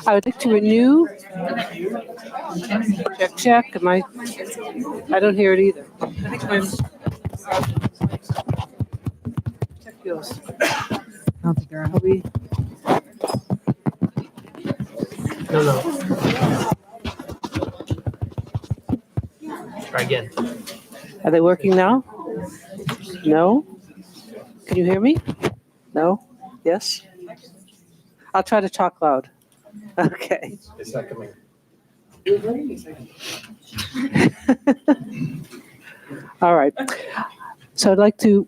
I would like to renew. Check. I don't hear it either. I think check yours. I don't think they're on. Are we? No. Try again. Are they working now? No? Can you hear me? No? Yes? I'll try to talk loud. Okay. It's not coming. All right. So I'd like to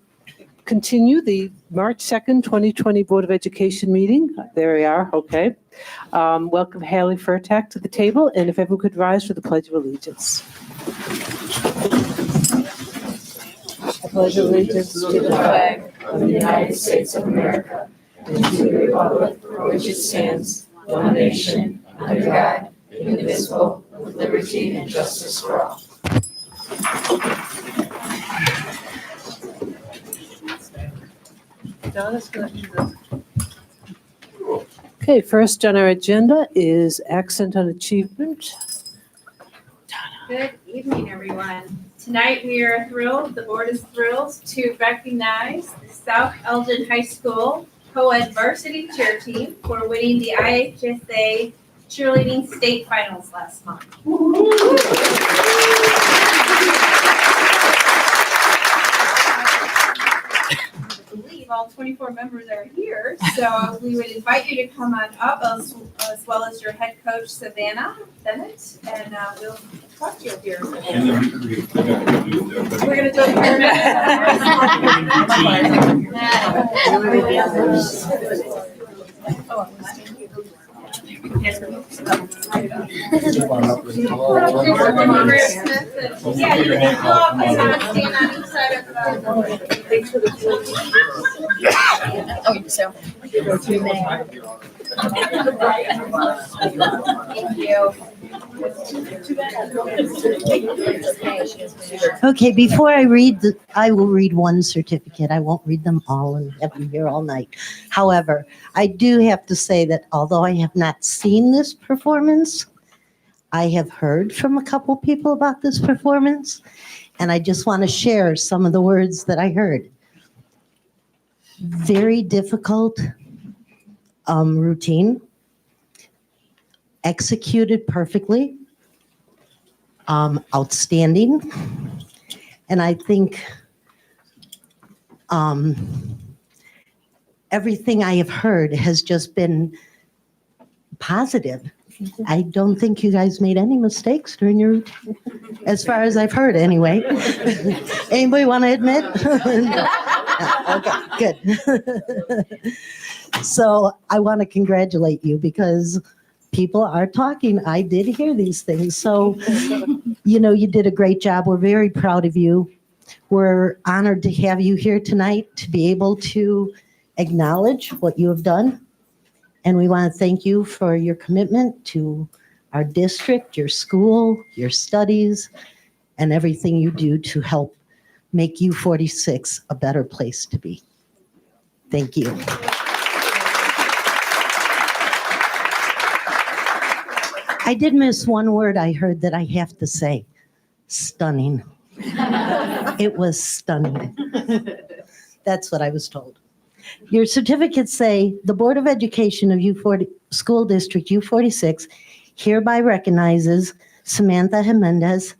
continue the March 2nd, 2020 Board of Education meeting. There we are. Okay. Welcome Haley Furtak to the table, and if everyone could rise for the Pledge of Allegiance. I pledge allegiance to the flag of the United States of America and to the republic for which it stands, one nation, under God, indivisible, with liberty and justice for all. Okay, first on our agenda is Accent on Achievement. Good evening, everyone. Tonight we are thrilled, the board is thrilled to recognize the South Elgin High School co-ed varsity cheer team for winning the IHSA cheerleading state finals last month. I believe all 24 members are here, so we would invite you to come on up as well as your head coach Savannah Bennett, and we'll talk to you here. We're going to do yeah, you can go up and stand on each side of Oh, so. Thank you. Okay, before I read I will read one certificate. I won't read them all and have you here all night. However, I do have to say that although I have not seen this performance, I have heard from a couple people about this performance, and I just want to share some of the words that I heard. Very difficult routine, executed perfectly, outstanding, and I think everything I have heard has just been positive. I don't think you guys made any mistakes during your routine, as far as I've heard anyway. Anybody want to admit? Okay, good. So I want to congratulate you because people are talking. I did hear these things. So, you did a great job. We're very proud of you. We're honored to have you here tonight to be able to acknowledge what you have done. And we want to thank you for your commitment to our district, your school, your studies, and everything you do to help make U46 a better place to be. Thank you. I did miss one word I heard that I have to say. Stunning. It was stunning. That's what I was told. Your certificates say the Board of Education of School District U46 hereby recognizes Samantha Jimenez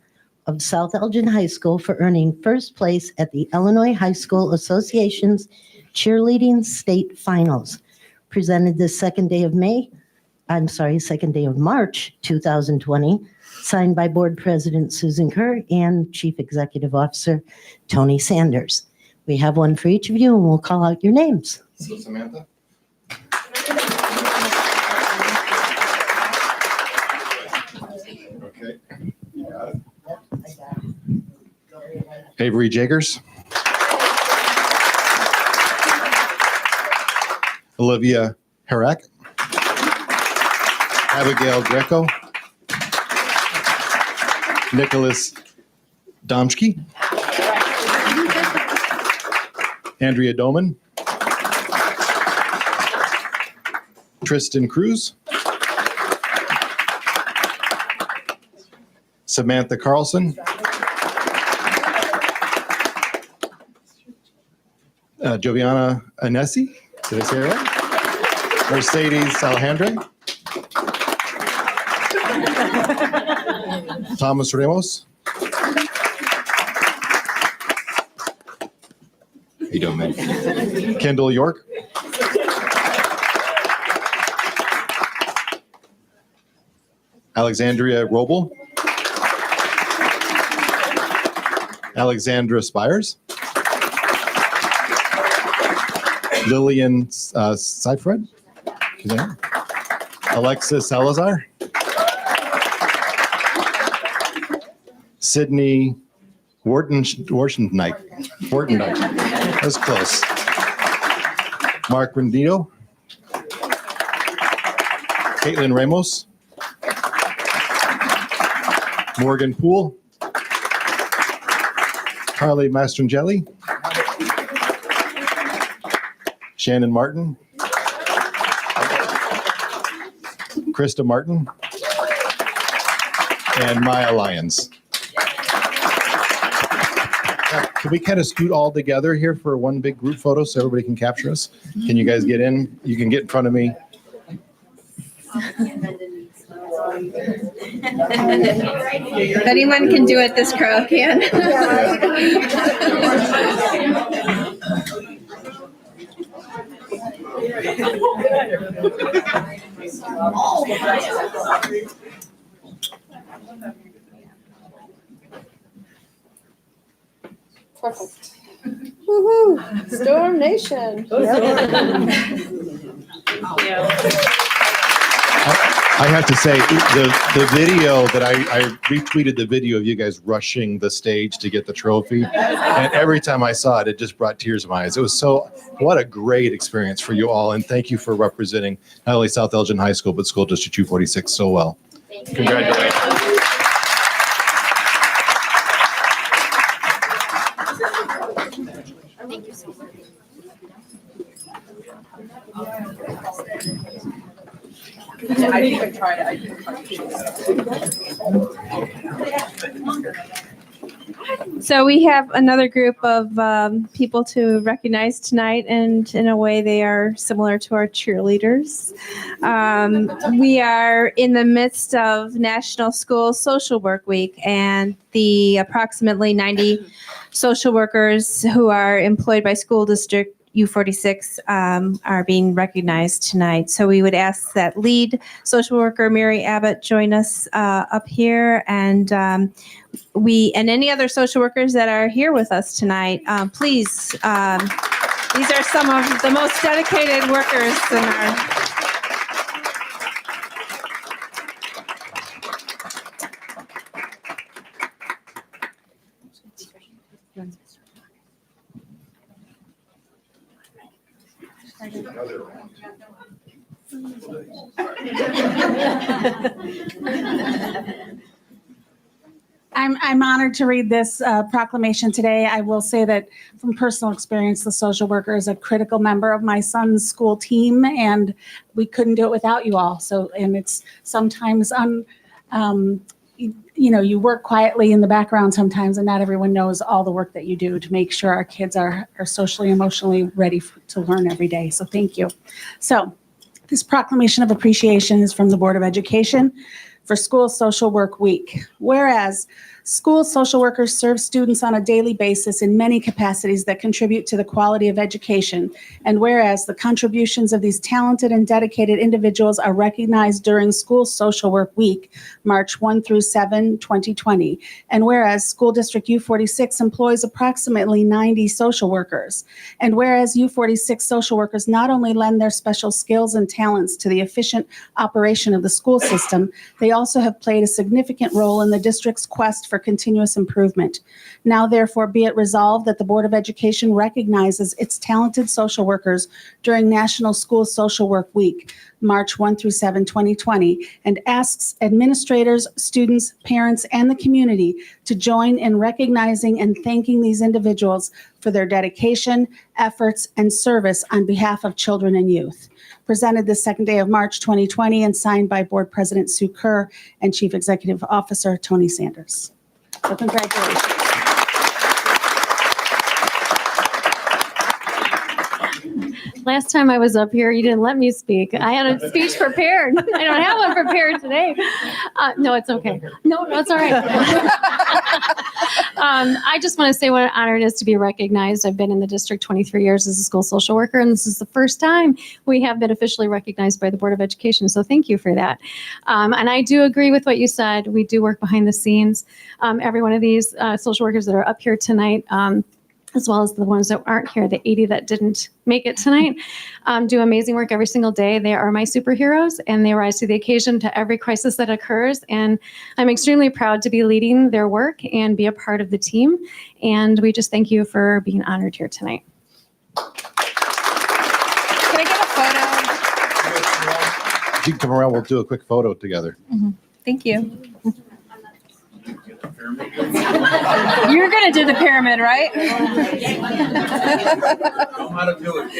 of South Elgin High School for earning first place at the Illinois High School Association's Cheerleading State Finals, presented this second day of March 2020, signed by Board President Susan Kerr and Chief Executive Officer Tony Sanders. We have one for each of you, and we'll call out your names. So Samantha. Okay. You got it. Avery Jagers. Olivia Herrick. Abigail Greco. Nicholas Domschke. Andrea Doman. Tristan Cruz. Samantha Carlson. Joviana Anesi, did I say it right? Mercedes Alejandre. Thomas Ramos. How you doing, man? Kendall York. Alexandria Roble. Alexandra Spires. Lillian Seifred. Alexis Salazar. Sydney Wartendijk. That was close. Mark Rendito. Caitlin Ramos. Morgan Poole. Carly Mastrangelli. Shannon Martin. Krista Martin. And Maya Lyons. Can we kind of scoot all together here for one big group photo so everybody can capture us? Can you guys get in? You can get in front of me. If anyone can do it, this crowd can. Perfect. Woohoo! Storm Nation. I have to say, the video that I retweeted the video of you guys rushing the stage to get the trophy. And every time I saw it, it just brought tears to my eyes. It was what a great experience for you all. And thank you for representing not only South Elgin High School, but School District 246 so well. Congratulations. Thank you so much. I think I tried it. So we have another group of people to recognize tonight, and in a way they are similar to our cheerleaders. We are in the midst of National School Social Work Week, and the approximately 90 social workers who are employed by School District U46 are being recognized tonight. So we would ask that lead social worker Mary Abbott join us up here, and any other social workers that are here with us tonight, please. These are some of the most dedicated workers in our. I'm honored to read this proclamation today. I will say that from personal experience, the social worker is a critical member of my son's school team, and we couldn't do it without you all. So, and it's sometimes you work quietly in the background sometimes, and not everyone knows all the work that you do to make sure our kids are socially, emotionally ready to learn every day. So thank you. So this proclamation of appreciation is from the Board of Education for School Social Work Week. Whereas school social workers serve students on a daily basis in many capacities that contribute to the quality of education. And whereas the contributions of these talented and dedicated individuals are recognized during School Social Work Week, March 1 through 7, 2020. And whereas School District U46 employs approximately 90 social workers. And whereas U46 social workers not only lend their special skills and talents to the efficient operation of the school system, they also have played a significant role in the district's quest for continuous improvement. Now, therefore, be it resolved that the Board of Education recognizes its talented social workers during National School Social Work Week, March 1 through 7, 2020, and asks administrators, students, parents, and the community to join in recognizing and thanking these individuals for their dedication, efforts, and service on behalf of children and youth. Presented the second day of March 2020 and signed by Board President Sue Kerr and Chief Executive Officer Tony Sanders. So congratulations. Last time I was up here, you didn't let me speak. I had a speech prepared. I don't have one prepared today. No, it's okay. No, it's all right. I just want to say what an honor it is to be recognized. I've been in the district 23 years as a school social worker, and this is the first time we have been officially recognized by the Board of Education. So thank you for that. And I do agree with what you said. We do work behind the scenes. Every one of these social workers that are up here tonight, as well as the ones that aren't here, the 80 that didn't make it tonight, do amazing work every single day. They are my superheroes, and they rise to the occasion to every crisis that occurs. And I'm extremely proud to be leading their work and be a part of the team. And we just thank you for being honored here tonight. Can I get a photo? You can come around, we'll do a quick photo together. Thank you. You're gonna do the pyramid, right? Know how to do it.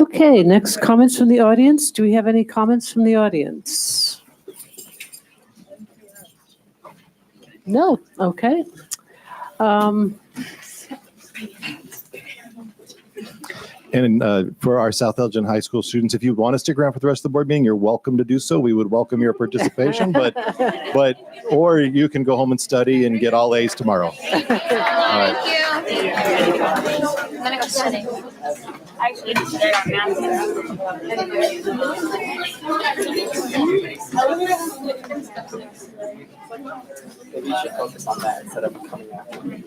Okay, next comments from the audience. Do we have any comments from the audience? No, okay. And for our South Elgin High School students, if you want to stick around for the rest of the board meeting, you're welcome to do so. We would welcome your participation, or you can go home and study and get all A's tomorrow. All right. I'm gonna go study. Actually, today on Maybe you should focus on that instead of coming after me.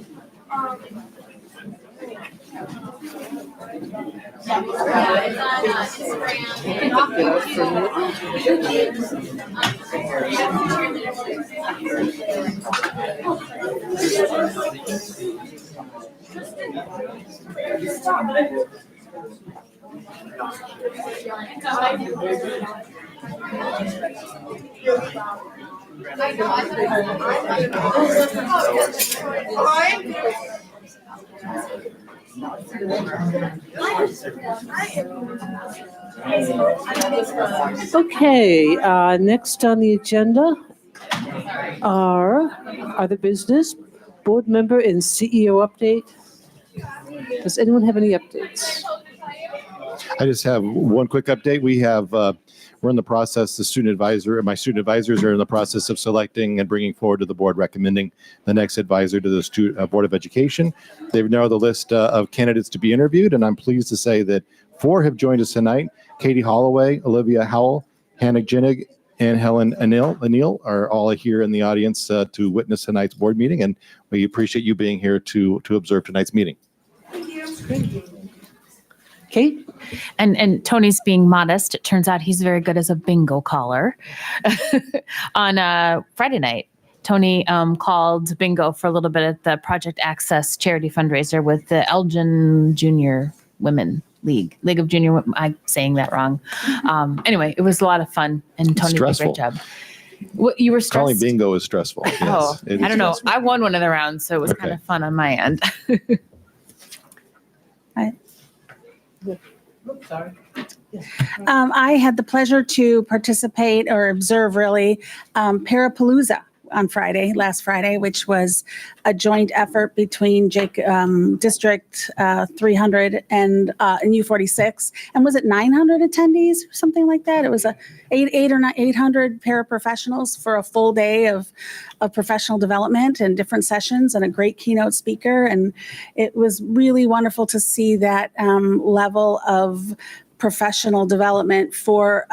Okay, next on the agenda are other business, board member and CEO update. Does anyone have any updates? I just have one quick update. We're in the process, my student advisors are in the process of selecting and bringing forward to the board, recommending the next advisor to the Board of Education. They've narrowed the list of candidates to be interviewed, and I'm pleased to say that 4 have joined us tonight. Katie Holloway, Olivia Howell, Hannah Jinnig, and Helen Anil are all here in the audience to witness tonight's board meeting, and we appreciate you being here to observe tonight's meeting. Kate? And Tony's being modest. It turns out he's very good as a bingo caller. On Friday night, Tony called bingo for a little bit at the Project Access charity fundraiser with the Elgin Junior Women League of Junior. I'm saying that wrong. Anyway, it was a lot of fun, and Tony did a great job. What, you were stressed? Calling bingo is stressful. Yes, Oh, it is I don't know. stressful. I won one of the rounds, so it was Okay. kind of fun on my end. I had the pleasure to participate or observe really Parapalooza on last Friday, which was a joint effort between District 300 and U46. And was it 900 attendees or something like that? It was 800 paraprofessionals for a full day of professional development and different sessions and a great keynote speaker. And it was really wonderful to see that level of professional development for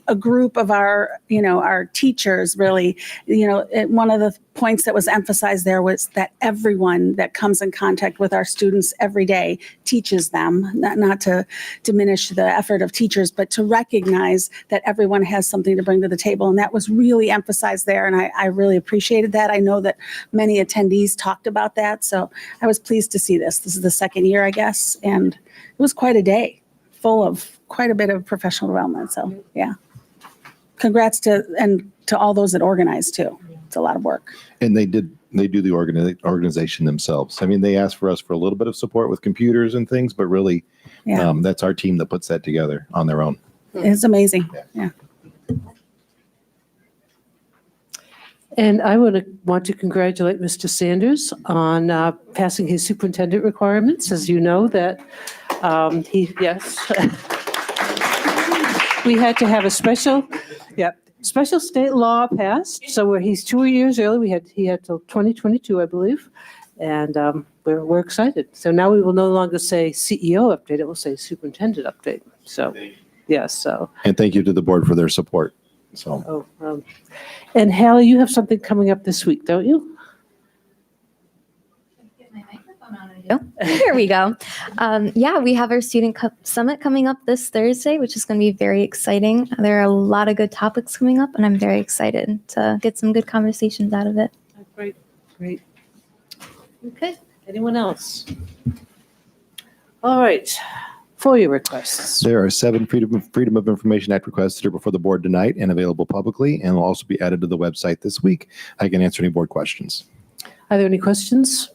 a group of our teachers. Really, one of the points that was emphasized there was that everyone that comes in contact with our students every day teaches them, not to diminish the effort of teachers, but to recognize that everyone has something to bring to the table. And that was really emphasized there. And I really appreciated that. I know that many attendees talked about that. So I was pleased to see this. This is the second year, I guess. And it was quite a day full of quite a bit of professional development. So yeah, congrats to all those that organized too. It's a lot of work. And they do the organization themselves. I mean, they asked for us for a little bit of support with computers and things, but really that's our team that puts that together on their own. It's amazing. Yeah. And I want to congratulate Mr. Sanders on passing his superintendent requirements. As you know, that we had to have a special state law passed. So he's 2 years early. He had till 2022, I believe, and we're excited. So now we will no longer say CEO update; it will say superintendent update. So yes, so and thank you to the board for their support. So. And Hallie, you have something coming up this week, don't you? Get my microphone on. There we go. We have our student summit coming up this Thursday, which is going to be very exciting. There are a lot of good topics coming up, and I'm very excited to get some good conversations out of it. Great. Okay. Anyone else? All right. FOIA requests. There are 7 Freedom of Information Act requests that are before the board tonight and available publicly and will also be added to the website this week. I can answer any board questions. Are there any questions?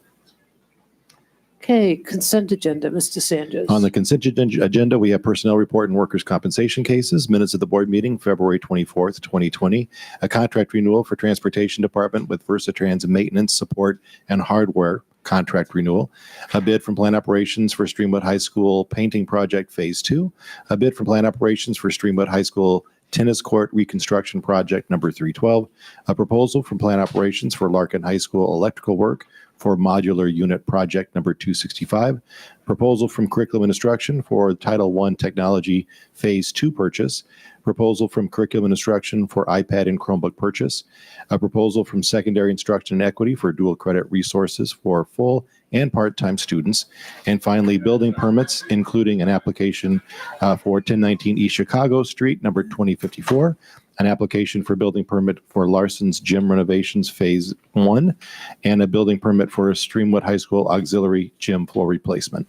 Okay, consent agenda, Mr. Sanders. On the consent agenda, we have personnel report and workers' compensation cases, minutes of the board meeting, February 24th, 2020, a contract renewal for transportation department with Versatrans maintenance, support, and hardware contract renewal, a bid from Plant Operations for Streamwood High School Painting Project Phase 2, a bid from Plant Operations for Streamwood High School Tennis Court Reconstruction Project number 312, a proposal from Plant Operations for Larkin High School electrical work for Modular Unit Project number 265, proposal from Curriculum and Instruction for Title I Technology Phase 2 purchase, proposal from Curriculum and Instruction for iPad and Chromebook purchase, a proposal from Secondary Instruction and Equity for dual credit resources for full and part-time students, and finally, building permits, including an application for 1019 East Chicago Street, number 2054, an application for building permit for Larson's Gym renovations Phase 1, and a building permit for Streamwood High School auxiliary gym floor replacement.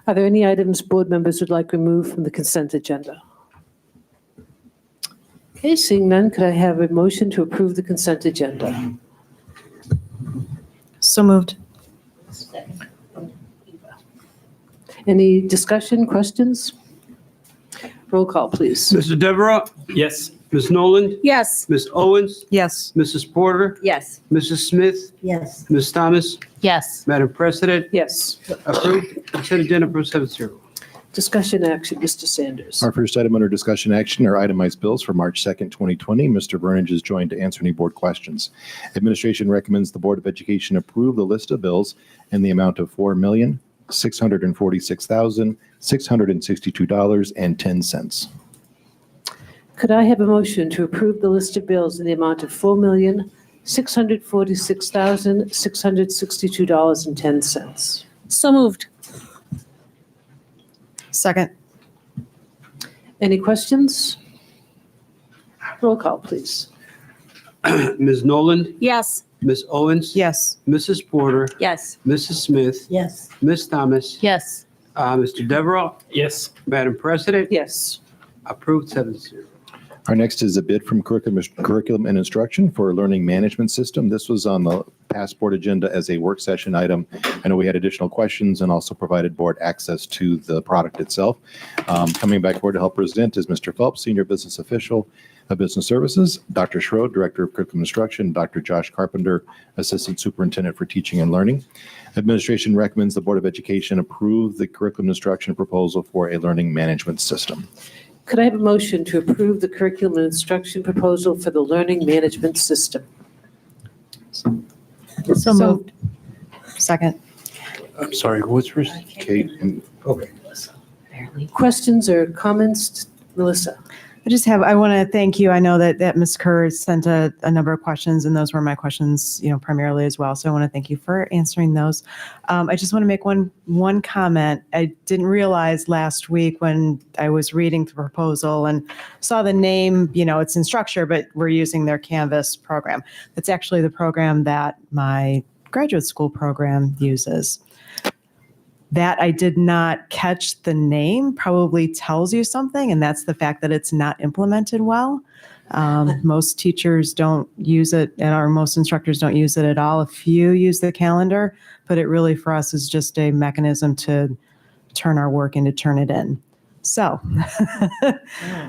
Are there any items board members would like removed from the consent agenda? Okay, seeing none, could I have a motion to approve the consent agenda? So moved. Any discussion, questions? Roll call, please. Mr. Devereaux? Yes. Ms. Nolan? Yes. Ms. Owens? Yes. Mrs. Porter? Yes. Mrs. Smith? Yes. Ms. Thomas? Yes. Madam President? Yes. Approved. Consent agenda for 7-0. Discussion action, Mr. Sanders. Our first item under discussion action are itemized bills for March 2nd, 2020. Mr. Vernage is joined to answer any board questions. Administration recommends the Board of Education approve the list of bills in the amount of $4,646,662.10. Could I have a motion to approve the list of bills in the amount of $4,646,662.10? So moved. Second. Any questions? Roll call, please. Ms. Nolan? Yes. Ms. Owens? Yes. Mrs. Porter? Yes. Mrs. Smith? Yes. Ms. Thomas? Yes. Mr. Devereaux? Yes. Madam President? Yes. Approved 7-0. Our next is a bid from Curriculum and Instruction for a learning management system. This was on the past board agenda as a work session item. I know we had additional questions and also provided board access to the product itself. Coming back forward to help present is Mr. Phelps, Senior Business Official, of Business Services, Dr. Schroed, Director of Curriculum Instruction, Dr. Josh Carpenter, Assistant Superintendent for Teaching and Learning. Administration recommends the Board of Education approve the curriculum instruction proposal for a learning management system. Could I have a motion to approve the curriculum and instruction proposal for the learning management system? So moved. Second. I'm sorry, what's first? Kate, and Okay. Questions or comments, Melissa? I want to thank you. I know that Ms. Kerr sent a number of questions, and those were my questions, primarily as well. So I want to thank you for answering those. I just want to make one comment. I didn't realize last week when I was reading the proposal and saw the name, it's in structure, but we're using their Canvas program. That's actually the program that my graduate school program uses. That I did not catch the name probably tells you something, and that's the fact that it's not implemented well. Most teachers don't use it, and most instructors don't use it at all. A few use the calendar, but it really for us is just a mechanism to turn our work into turn it in. So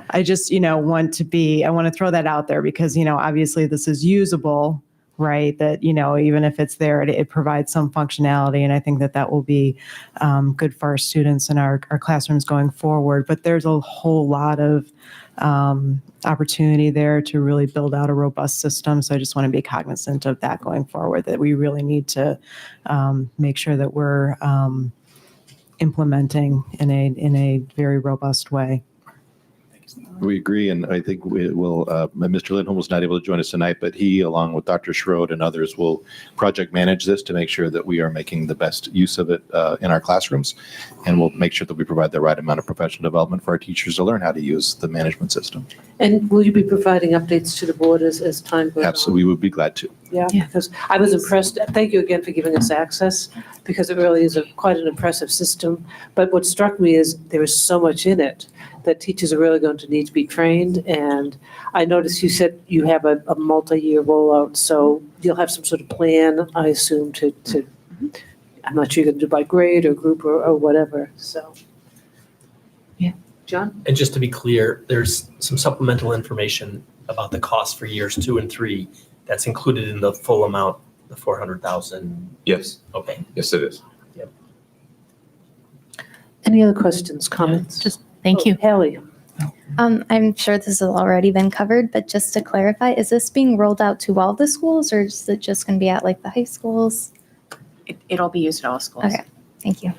I just, I want to throw that out there because, obviously this is usable, right? That, even if it's there, it provides some functionality. And I think that will be good for our students and our classrooms going forward. But there's a whole lot of opportunity there to really build out a robust system. So I just want to be cognizant of that going forward, that we really need to make sure that we're implementing in a very robust way. we agree, and I think we will, Mr. Lindholm was not able to join us tonight, but he, along with Dr. Schroed and others, will project manage this to make sure that we are making the best use of it in our classrooms, and we'll make sure that we provide the right amount of professional development for our teachers to learn how to use the management system. And will you be providing updates to the board as time goes on? Absolutely, we would be glad to. Yeah, because I was impressed. Thank you again for giving us access, because it really is quite an impressive system. But what struck me is there is so much in it that teachers are really going to need to be trained. And I noticed you said you have a multi-year rollout, so you'll have some sort of plan, I assume, to I'm not sure you're going to do by grade or group or whatever, so. Yeah. John? And just to be clear, there's some supplemental information about the cost for years 2 and 3 that's included in the full amount, the 400,000. Yes, Okay. yes, it is. Any other questions, comments? Just thank you. Haley? I'm sure this has already been covered, but just to clarify, is this being rolled out to all the schools, or is it just going to be at like the high schools? It'll be used at all schools. Okay, thank you.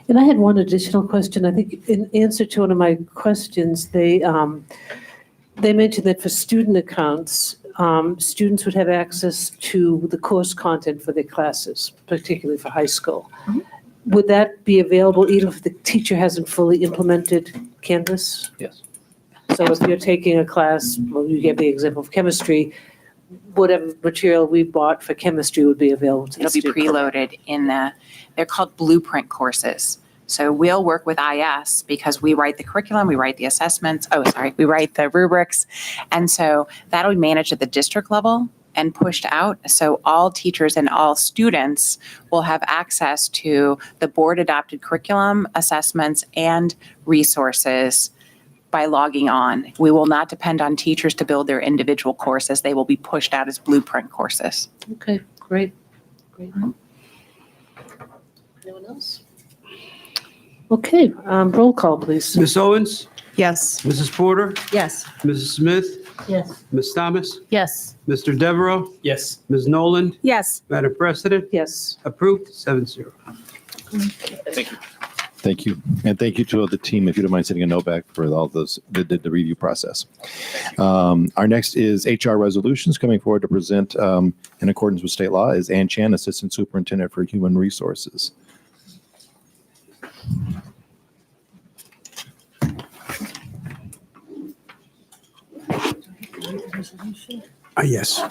And I had one additional question. I think in answer to one of my questions, they mentioned that for student accounts, students would have access to the course content for their classes, particularly for high school. Mm-hmm. Would that be available even if the teacher hasn't fully implemented Canvas? Yes. So if you're taking a class, well, you gave the example of chemistry, whatever material we bought for chemistry would be available to the It'll be student. preloaded in they're called blueprint courses. So we'll work with IS because we write the curriculum, we write the assessments, we write the rubrics. And so that'll be managed at the district level and pushed out. So all teachers and all students will have access to the board adopted curriculum, assessments, and resources by logging on. We will not depend on teachers to build their individual courses. They will be pushed out as blueprint courses. Okay, great. Anyone else? Okay, roll call, please. Ms. Owens, Yes. Mrs. Porter, Yes. Mrs. Smith, Yes. Ms. Thomas, Yes. Mr. Devereaux, Yes. Ms. Nolan, Yes. Madam President, Yes. approved 7-0. Thank you. And thank you to the team, if you don't mind sending a note back for all those that did the review process. Our next is HR resolutions. Coming forward to present in accordance with state law is Ann Chan, Assistant Superintendent for Human Resources. Yes.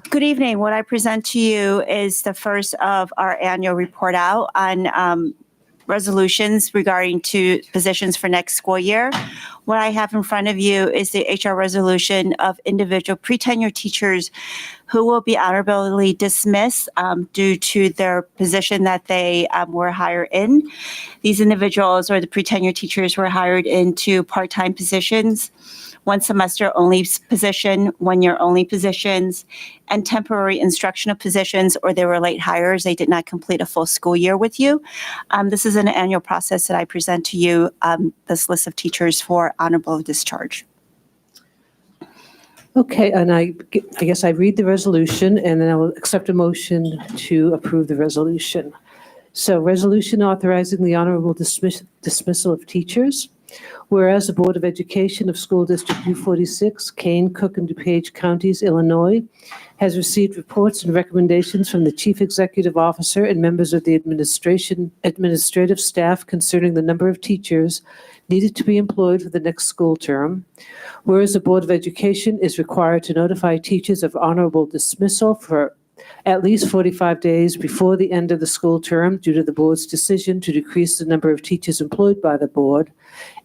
Good evening. What I present to you is the first of our annual report out on resolutions regarding to positions for next school year. What I have in front of you is the HR resolution of individual pre-tenure teachers who will be honorably dismissed due to their position that they were hired in. These individuals, or the pre-tenure teachers, were hired into part-time positions, 1 semester only position, 1 year only positions, and temporary instructional positions, or they were late hires. They did not complete a full school year with you. This is an annual process that I present to you, this list of teachers for honorable discharge. Okay, and I guess I read the resolution and then I will accept a motion to approve the resolution. So resolution authorizing the honorable dismissal of teachers. Whereas the Board of Education of School District U46, Kane, Cook, and DuPage Counties, Illinois, has received reports and recommendations from the Chief Executive Officer and members of the administrative staff concerning the number of teachers needed to be employed for the next school term. Whereas the Board of Education is required to notify teachers of honorable dismissal for at least 45 days before the end of the school term due to the board's decision to decrease the number of teachers employed by the board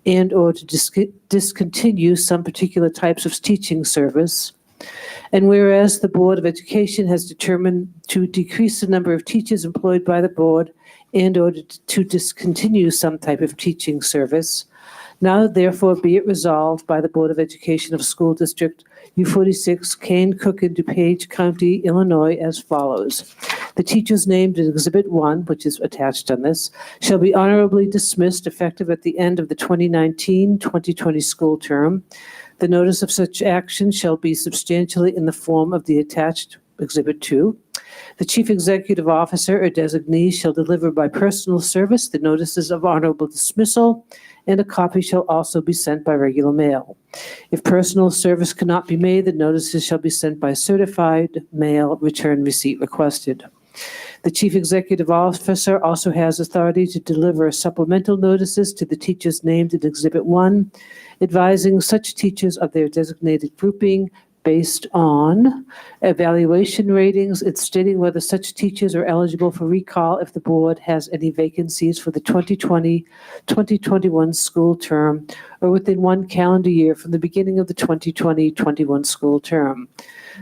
and or to discontinue some particular types of teaching service. And whereas the Board of Education has determined to decrease the number of teachers employed by the board and or to discontinue some type of teaching service, now therefore be it resolved by the Board of Education of School District U46, Kane, Cook, and DuPage County, Illinois, as follows. The teachers named in Exhibit 1, which is attached on this, shall be honorably dismissed effective at the end of the 2019-2020 school term. The notice of such action shall be substantially in the form of the attached Exhibit 2. The Chief Executive Officer or designee shall deliver by personal service the notices of honorable dismissal, and a copy shall also be sent by regular mail. If personal service cannot be made, the notices shall be sent by certified mail, return receipt requested. The Chief Executive Officer also has authority to deliver supplemental notices to the teachers named in Exhibit 1, advising such teachers of their designated grouping based on evaluation ratings and stating whether such teachers are eligible for recall if the board has any vacancies for the 2020-2021 school term or within 1 calendar year from the beginning of the 2020-21 school term.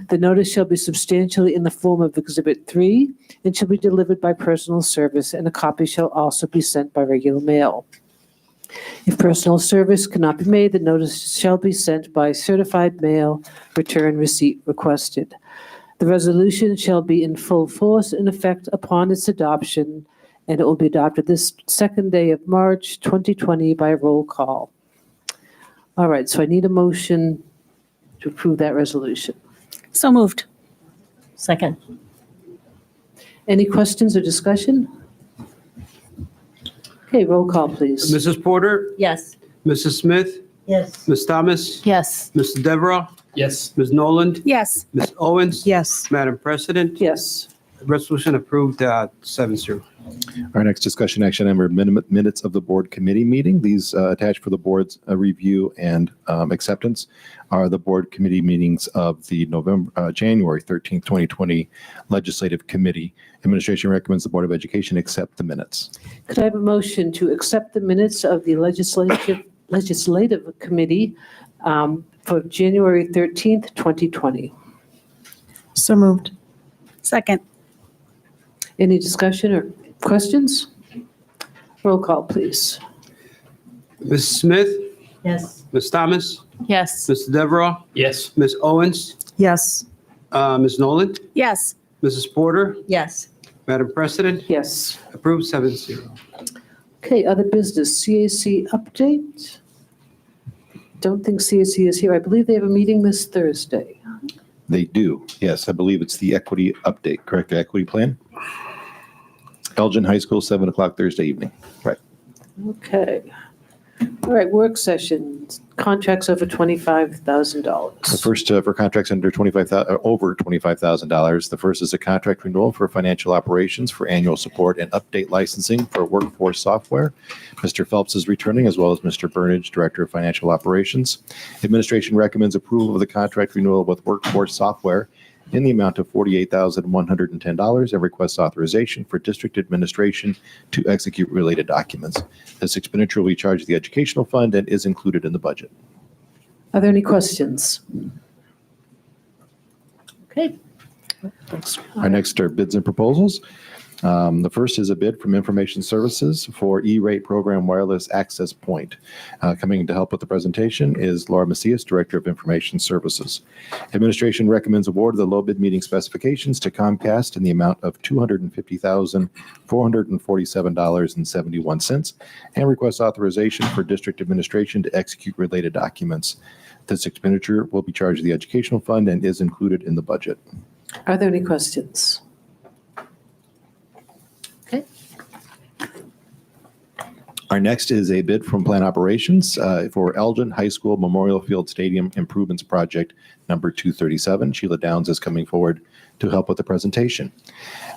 The notice shall be substantially in the form of Exhibit 3 and shall be delivered by personal service, and a copy shall also be sent by regular mail. If personal service cannot be made, the notice shall be sent by certified mail, return receipt requested. The resolution shall be in full force and effect upon its adoption, and it will be adopted this second day of March 2020 by roll call. All right, so I need a motion to approve that resolution. So moved. Second. Any questions or discussion? Okay, roll call, please. Mrs. Porter, Yes. Mrs. Smith, Yes. Ms. Thomas, Yes. Mr. Devereux, Yes. Ms. Noland, Yes. Ms. Owens. Yes. Madam President, Yes. resolution approved 7-0. Our next discussion action item are minutes of the board committee meeting. These attached for the board's review and acceptance are the board committee meetings of the January 13th, 2020 Legislative Committee. Administration recommends the Board of Education accept the minutes. Could I have a motion to accept the minutes of the Legislative Committee for January 13th, 2020? So moved. Second. Any discussion or questions? Roll call, please. Ms. Smith, Yes. Ms. Thomas, Yes. Mr. Devereux, Yes. Ms. Owens, Yes. Ms. Noland, Yes. Mrs. Porter, Yes. Madam President, Yes. approved 7-0. Okay, other business, CAC update. Don't think CAC is here. I believe they have a meeting this Thursday. They do. Yes, I believe it's the equity update, correct? The equity plan? Elgin High School, 7 o'clock Thursday evening. Right. Okay. All right, work sessions, contracts over $25,000. The first for contracts under over $25,000. The first is a contract renewal for financial operations for annual support and update licensing for workforce software. Mr. Phelps is returning, as well as Mr. Burnage, Director of Financial Operations. Administration recommends approval of the contract renewal with workforce software in the amount of $48,110 and requests authorization for district administration to execute related documents. This expenditure will be charged to the educational fund and is included in the budget. Are there any questions? Okay. Our next are bids and proposals. The first is a bid from Information Services for E-rate program wireless access point. Coming to help with the presentation is Laura Macias, Director of Information Services. Administration recommends award of the low bid meeting specifications to Comcast in the amount of $250,447.71 and requests authorization for district administration to execute related documents. This expenditure will be charged to the educational fund and is included in the budget. Are there any questions? Okay. Our next is a bid from Plant Operations for Elgin High School Memorial Field Stadium Improvements Project number 237. Sheila Downs is coming forward to help with the presentation.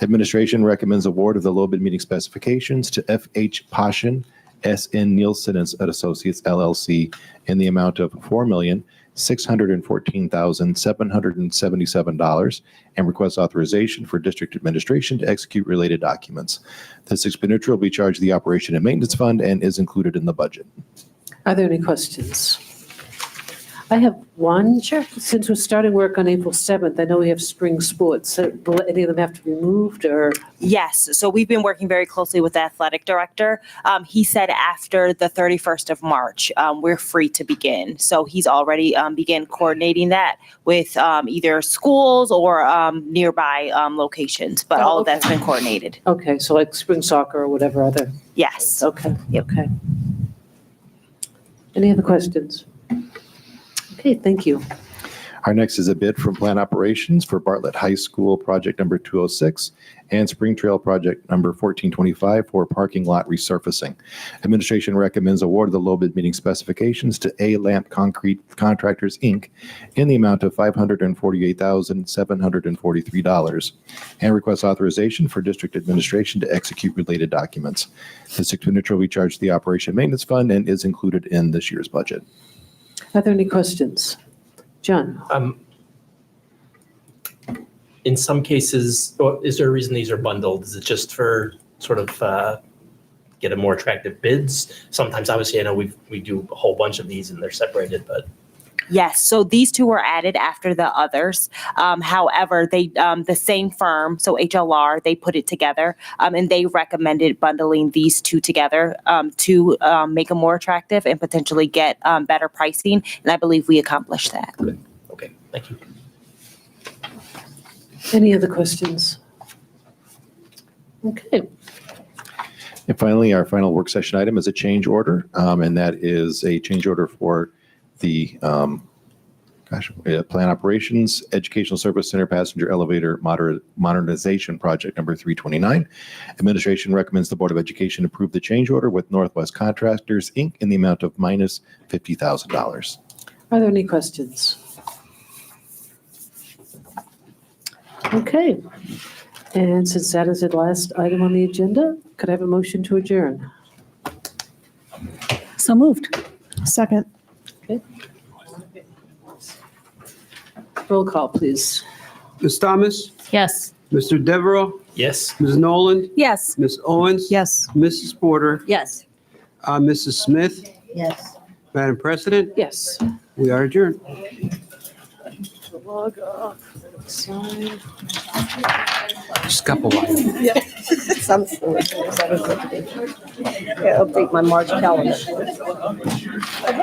Administration recommends award of the low bid meeting specifications to F.H. Pashin, S.N. Nielsen and Associates LLC in the amount of $4,614,777 and requests authorization for district administration to execute related documents. This expenditure will be charged to the Operation and Maintenance Fund and is included in the budget. Are there any questions? I have one. Sure. Since we're starting work on April 7th, I know we have spring sports. So will any of them have to be moved or? Yes. So we've been working very closely with the athletic director. He said after the 31st of March, we're free to begin. So he's already began coordinating that with either schools or nearby locations, but all of that's been coordinated. Okay, so like spring soccer or whatever other. Yes. Okay, okay. Any other questions? Okay, thank you. Our next is a bid from Plant Operations for Bartlett High School Project number 206 and Spring Trail Project number 1425 for parking lot resurfacing. Administration recommends award of the low bid meeting specifications to A-Lamp Concrete Contractors, Inc. in the amount of $548,743 and requests authorization for district administration to execute related documents. This expenditure will be charged to the Operation and Maintenance Fund and is included in this year's budget. Are there any questions? John? In some cases, or is there a reason these are bundled? Is it just for sort of get a more attractive bids? Sometimes, obviously, I know we do a whole bunch of these and they're separated, but. Yes. So these two were added after the others. However, they the same firm, so HLR, they put it together and they recommended bundling these two together to make them more attractive and potentially get better pricing. And I believe we accomplished that. Okay, thank you. Any other questions? Okay. And finally, our final work session item is a change order, and that is a change order for the Plant Operations Educational Service Center Passenger Elevator Modernization Project number 329. Administration recommends the Board of Education approve the change order with Northwest Contractors, Inc. in the amount of minus $50,000. Are there any questions? Okay. And since that is the last item on the agenda, could I have a motion to adjourn? So moved. Second. Roll call, please. Ms. Thomas, Yes. Mr. Devereaux, Yes. Ms. Nolan, Yes. Ms. Owens. Yes. Mrs. Porter, Yes. Mrs. Smith. Yes. Madam President, Yes. we are adjourned. Log off. Sign. Scuffle line. Some sort. Yeah, update my March calendar.